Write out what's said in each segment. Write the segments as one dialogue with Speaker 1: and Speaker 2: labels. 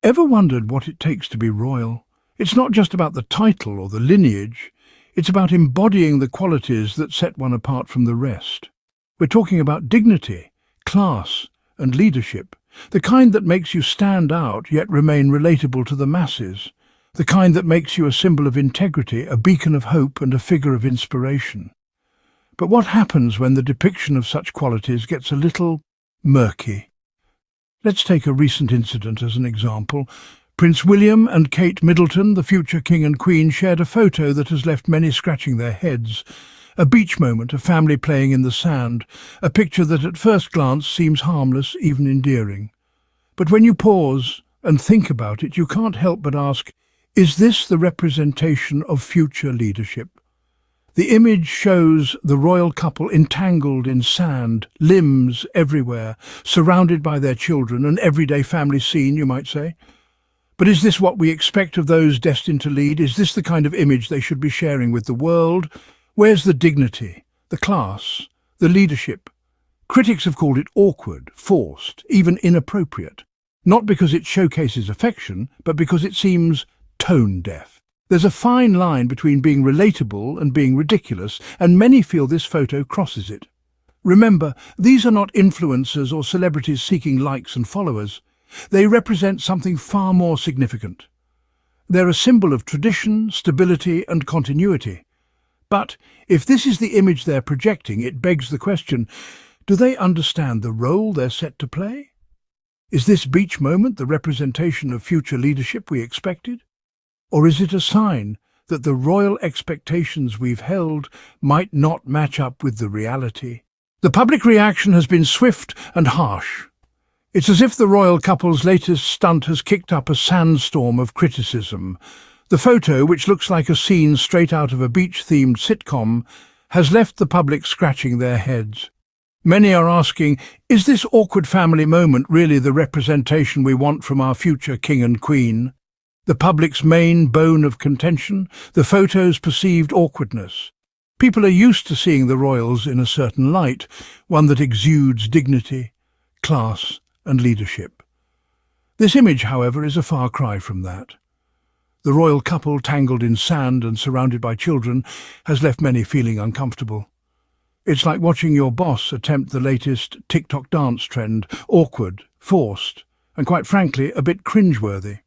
Speaker 1: Ever wondered what it takes to be royal? It's not just about the title or the lineage, it's about embodying the qualities that set one apart from the rest. We're talking about dignity, class, and leadership, the kind that makes you stand out yet remain relatable to the masses, the kind that makes you a symbol of integrity, a beacon of hope, and a figure of inspiration. But what happens when the depiction of such qualities gets a little murky? Let's take a recent incident as an example. Prince William and Kate Middleton, the future King and Queen, shared a photo that has left many scratching their heads. A beach moment, a family playing in the sand, a picture that at first glance seems harmless, even endearing. But when you pause and think about it, you can't help but ask, is this the representation of future leadership? The image shows the royal couple entangled in sand, limbs everywhere, surrounded by their children, an everyday family scene, you might say. But is this what we expect of those destined to lead? Is this the kind of image they should be sharing with the world? Where's the dignity, the class, the leadership? Critics have called it awkward, forced, even inappropriate. Not because it showcases affection, but because it seems tone-deaf. There's a fine line between being relatable and being ridiculous, and many feel this photo crosses it. Remember, these are not influencers or celebrities seeking likes and followers. They represent something far more significant. They're a symbol of tradition, stability, and continuity. But if this is the image they're projecting, it begs the question, do they understand the role they're set to play? Is this beach moment the representation of future leadership we expected? Or is it a sign that the royal expectations we've held might not match up with the reality? The public reaction has been swift and harsh. It's as if the royal couple's latest stunt has kicked up a sandstorm of criticism. The photo, which looks like a scene straight out of a beach-themed sitcom, has left the public scratching their heads. Many are asking, is this awkward family moment really the representation we want from our future king and queen? The public's main bone of contention, the photo's perceived awkwardness. People are used to seeing the royals in a certain light, one that exudes dignity, class, and leadership. This image, however, is a far cry from that. The royal couple, tangled in sand and surrounded by children, has left many feeling uncomfortable. It's like watching your boss attempt the latest TikTok dance trend, awkward, forced, and quite frankly, a bit cringeworthy.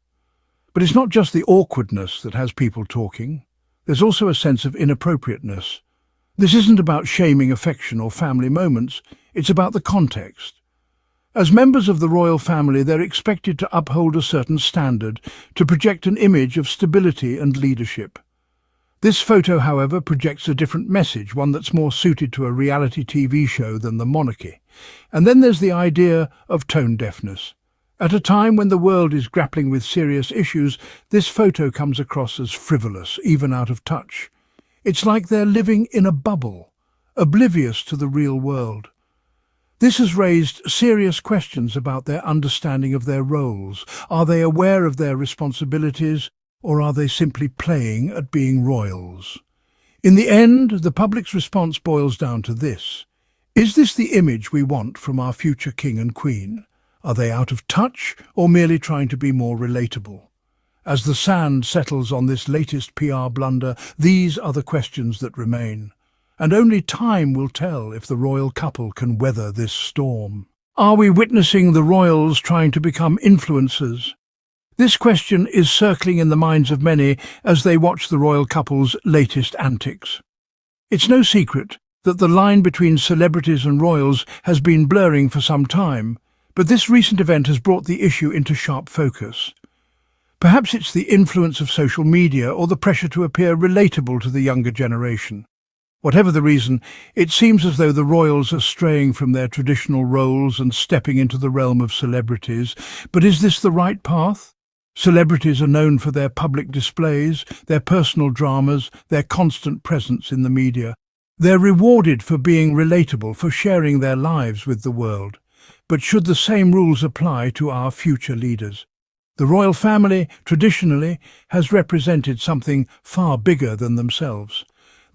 Speaker 1: But it's not just the awkwardness that has people talking. There's also a sense of inappropriateness. This isn't about shaming affection or family moments, it's about the context. As members of the royal family, they're expected to uphold a certain standard, to project an image of stability and leadership. This photo, however, projects a different message, one that's more suited to a reality TV show than the monarchy. And then there's the idea of tone deafness. At a time when the world is grappling with serious issues, this photo comes across as frivolous, even out of touch. It's like they're living in a bubble, oblivious to the real world. This has raised serious questions about their understanding of their roles. Are they aware of their responsibilities, or are they simply playing at being royals? In the end, the public's response boils down to this. Is this the image we want from our future king and queen? Are they out of touch or merely trying to be more relatable? As the sand settles on this latest PR blunder, these are the questions that remain. And only time will tell if the royal couple can weather this storm. Are we witnessing the royals trying to become influencers? This question is circling in the minds of many as they watch the royal couple's latest antics. It's no secret that the line between celebrities and royals has been blurring for some time, but this recent event has brought the issue into sharp focus. Perhaps it's the influence of social media or the pressure to appear relatable to the younger generation. Whatever the reason, it seems as though the royals are straying from their traditional roles and stepping into the realm of celebrities. But is this the right path? Celebrities are known for their public displays, their personal dramas, their constant presence in the media. They're rewarded for being relatable, for sharing their lives with the world. But should the same rules apply to our future leaders? The royal family, traditionally, has represented something far bigger than themselves.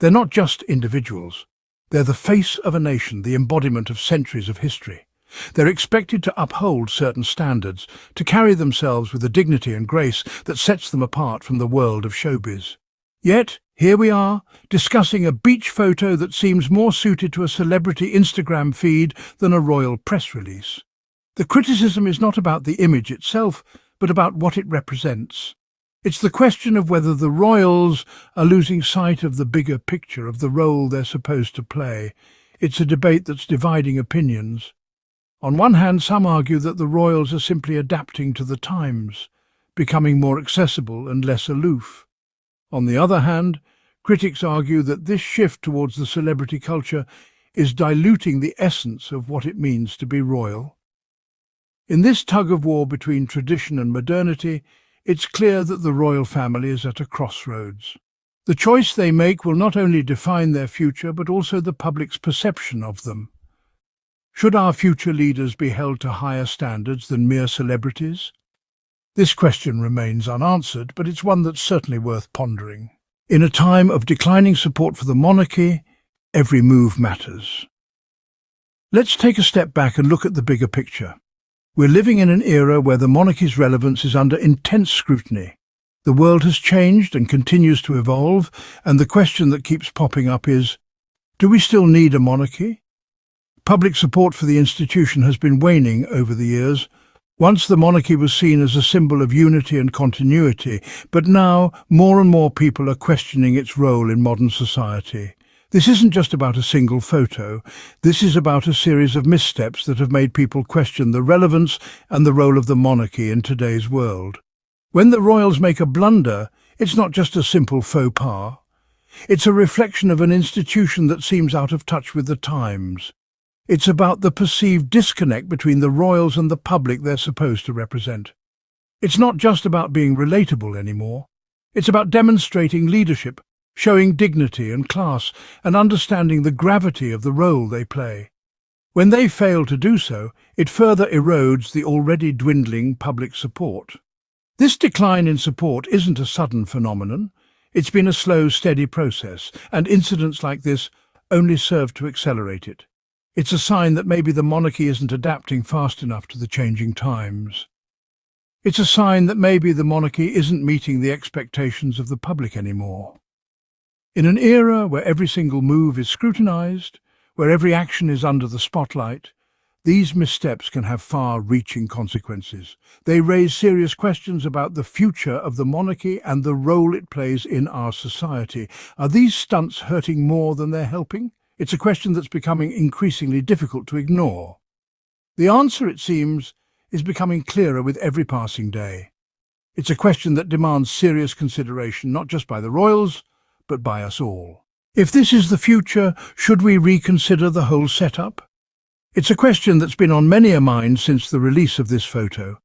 Speaker 1: They're not just individuals. They're the face of a nation, the embodiment of centuries of history. They're expected to uphold certain standards, to carry themselves with a dignity and grace that sets them apart from the world of showbiz. Yet, here we are, discussing a beach photo that seems more suited to a celebrity Instagram feed than a royal press release. The criticism is not about the image itself, but about what it represents. It's the question of whether the royals are losing sight of the bigger picture of the role they're supposed to play. It's a debate that's dividing opinions. On one hand, some argue that the royals are simply adapting to the times, becoming more accessible and less aloof. On the other hand, critics argue that this shift towards the celebrity culture is diluting the essence of what it means to be royal. In this tug-of-war between tradition and modernity, it's clear that the royal family is at a crossroads. The choice they make will not only define their future, but also the public's perception of them. Should our future leaders be held to higher standards than mere celebrities? This question remains unanswered, but it's one that's certainly worth pondering. In a time of declining support for the monarchy, every move matters. Let's take a step back and look at the bigger picture. We're living in an era where the monarchy's relevance is under intense scrutiny. The world has changed and continues to evolve, and the question that keeps popping up is, do we still need a monarchy? Public support for the institution has been waning over the years. Once the monarchy was seen as a symbol of unity and continuity, but now more and more people are questioning its role in modern society. This isn't just about a single photo. This is about a series of missteps that have made people question the relevance and the role of the monarchy in today's world. When the royals make a blunder, it's not just a simple faux pas. It's a reflection of an institution that seems out of touch with the times. It's about the perceived disconnect between the royals and the public they're supposed to represent. It's not just about being relatable anymore. It's about demonstrating leadership, showing dignity and class, and understanding the gravity of the role they play. When they fail to do so, it further erodes the already dwindling public support. This decline in support isn't a sudden phenomenon. It's been a slow, steady process, and incidents like this only serve to accelerate it. It's a sign that maybe the monarchy isn't adapting fast enough to the changing times. It's a sign that maybe the monarchy isn't meeting the expectations of the public anymore. In an era where every single move is scrutinized, where every action is under the spotlight, these missteps can have far-reaching consequences. They raise serious questions about the future of the monarchy and the role it plays in our society. Are these stunts hurting more than they're helping? It's a question that's becoming increasingly difficult to ignore. The answer, it seems, is becoming clearer with every passing day. It's a question that demands serious consideration, not just by the royals, but by us all. If this is the future, should we reconsider the whole setup? It's a question that's been on many a mind since the release of this photo.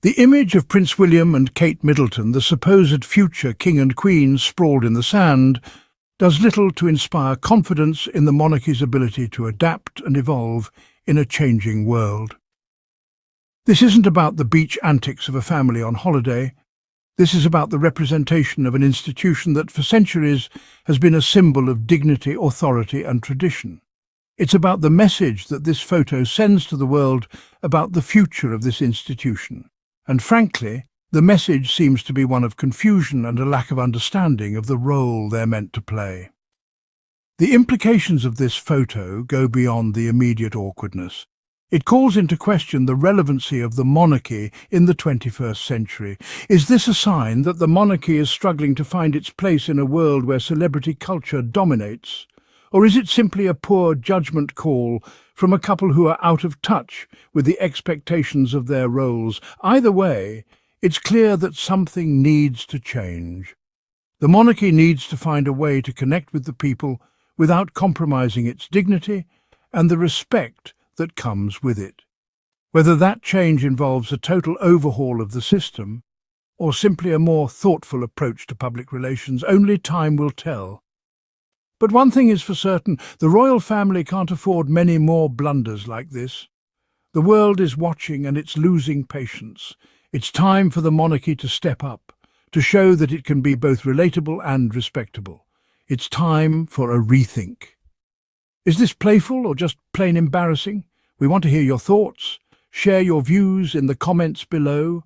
Speaker 1: The image of Prince William and Kate Middleton, the supposed future king and queen sprawled in the sand, does little to inspire confidence in the monarchy's ability to adapt and evolve in a changing world. This isn't about the beach antics of a family on holiday. This is about the representation of an institution that for centuries has been a symbol of dignity, authority and tradition. It's about the message that this photo sends to the world about the future of this institution. And frankly, the message seems to be one of confusion and a lack of understanding of the role they're meant to play. The implications of this photo go beyond the immediate awkwardness. It calls into question the relevancy of the monarchy in the 21st century. Is this a sign that the monarchy is struggling to find its place in a world where celebrity culture dominates? Or is it simply a poor judgment call from a couple who are out of touch with the expectations of their roles? Either way, it's clear that something needs to change. The monarchy needs to find a way to connect with the people without compromising its dignity and the respect that comes with it. Whether that change involves a total overhaul of the system or simply a more thoughtful approach to public relations, only time will tell. But one thing is for certain, the royal family can't afford many more blunders like this. The world is watching and it's losing patience. It's time for the monarchy to step up, to show that it can be both relatable and respectable. It's time for a rethink. Is this playful or just plain embarrassing? We want to hear your thoughts. Share your views in the comments below.